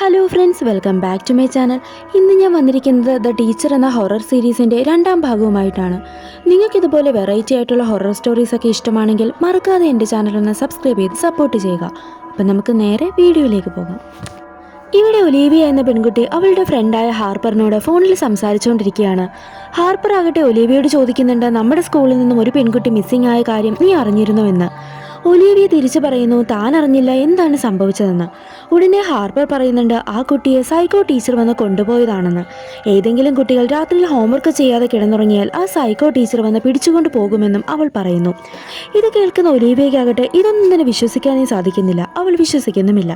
Hello friends, welcome back to my channel. ഇന്ന് ഞാൻ വന്നിരിക്കുന്നത് ദ ടീച്ചർ എന്ന ഹൊറർ സീരീസിൻ്റെ രണ്ടാം ഭാഗവുമായിട്ടാണ്. നിങ്ങൾക്കിതുപോലെ വെറൈറ്റി ആയിട്ടുള്ള ഹൊറർ സ്റ്റോറീസൊക്കെ ഇഷ്ടമാണെങ്കിൽ മറക്കാതെ എൻ്റെ ചാനലൊന്ന് സബ്സ്ക്രൈബ് ചെയ്ത് സപ്പോർട്ട് ചെയ്യുക. അപ്പം നമുക്ക് നേരെ വീഡിയോയിലേക്ക് പോകാം. ഇവിടെ ഒലീവിയ എന്ന പെൺകുട്ടി അവളുടെ ഫ്രണ്ടായ ഹാർപ്പറിനോട് ഫോണിൽ സംസാരിച്ചുകൊണ്ടിരിക്കുകയാണ്. ഹാർപ്പർ ആകട്ടെ ഒലീവിയോട് ചോദിക്കുന്നുണ്ട്, നമ്മുടെ സ്കൂളിൽ നിന്നും ഒരു പെൺകുട്ടി മിസ്സിംഗ് ആയ കാര്യം നീ അറിഞ്ഞിരുന്നുവെന്ന്. ഒലീവിയ തിരിച്ചു പറയുന്നു, താൻ അറിഞ്ഞില്ല എന്താണ് സംഭവിച്ചതെന്ന്. ഉടനെ ഹാർപ്പർ പറയുന്നുണ്ട്, ആ കുട്ടിയെ സൈക്കോ ടീച്ചർ വന്ന് കൊണ്ടുപോയതാണെന്ന്. ഏതെങ്കിലും കുട്ടികൾ രാത്രിയിൽ ഹോംവർക്ക് ചെയ്യാതെ കിടന്നുറങ്ങിയാൽ ആ സൈക്കോ ടീച്ചർ വന്ന് പിടിച്ചുകൊണ്ട് പോകുമെന്നും അവൾ പറയുന്നു. ഇത് കേൾക്കുന്ന ഒലീവിയയ്ക്കാകട്ടെ ഇതൊന്നും തന്നെ വിശ്വസിക്കാനേ സാധിക്കുന്നില്ല. അവൾ വിശ്വസിക്കുന്നുമില്ല.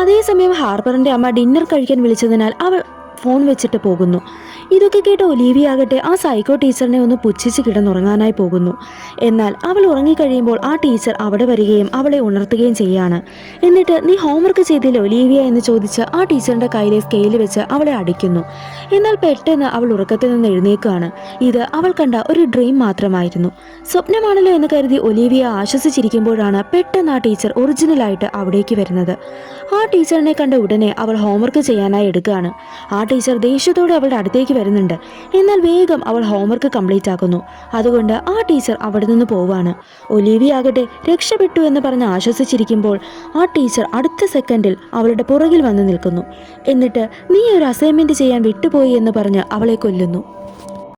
അതേസമയം ഹാർപ്പറിൻ്റെ അമ്മ ഡിന്നർ കഴിക്കാൻ വിളിച്ചതിനാൽ അവൾ ഫോൺ വെച്ചിട്ട് പോകുന്നു. ഇതൊക്കെ കേട്ട ഒലീവിയ ആകട്ടെ ആ സൈക്കോ ടീച്ചറിനെ ഒന്ന് പുച്ഛിച്ച് കിടന്നുറങ്ങാനായി പോകുന്നു. എന്നാൽ അവൾ ഉറങ്ങിക്കഴിയുമ്പോൾ ആ ടീച്ചർ അവിടെ വരികയും അവളെ ഉണർത്തുകയും ചെയ്യാണ്. എന്നിട്ട് നീ ഹോംവർക്ക് ചെയ്തില്ല ഒലീവിയ എന്ന് ചോദിച്ച് ആ ടീച്ചറിൻ്റെ കയ്യിലെ സ്കെയിൽ വെച്ച് അവളെ അടിക്കുന്നു. എന്നാൽ പെട്ടെന്ന് അവൾ ഉറക്കത്തിൽ നിന്ന് എഴുന്നേൽക്കുകയാണ്. ഇത് അവൾ കണ്ട ഒരു ഡ്രീം മാത്രമായിരുന്നു. സ്വപ്നമാണല്ലോ എന്ന് കരുതി ഒലീവിയ ആശ്വസിച്ചിരിക്കുമ്പോഴാണ് പെട്ടെന്ന് ആ ടീച്ചർ ഒറിജിനലായിട്ട് അവിടേക്ക് വരുന്നത്. ആ ടീച്ചറിനെ കണ്ട ഉടനെ അവൾ ഹോംവർക്ക് ചെയ്യാനായി എടുക്കുകയാണ്. ആ ടീച്ചർ ദേഷ്യത്തോടെ അവളുടെ അടുത്തേക്ക് വരുന്നുണ്ട്. എന്നാൽ വേഗം അവൾ ഹോംവർക്ക് കംപ്ലീറ്റ് ആക്കുന്നു. അതുകൊണ്ട് ആ ടീച്ചർ അവിടെ നിന്ന് പോവാണ്. ഒലീവിയ ആകട്ടെ രക്ഷപ്പെട്ടു എന്ന് പറഞ്ഞ് ആശ്വസിച്ചിരിക്കുമ്പോൾ ആ ടീച്ചർ അടുത്ത സെക്കൻഡിൽ അവളുടെ പുറകിൽ വന്ന് നിൽക്കുന്നു. എന്നിട്ട് നീ ഒരു അസൈൻമെന്റ് ചെയ്യാൻ വിട്ടുപോയി എന്ന് പറഞ്ഞ് അവളെ കൊല്ലുന്നു.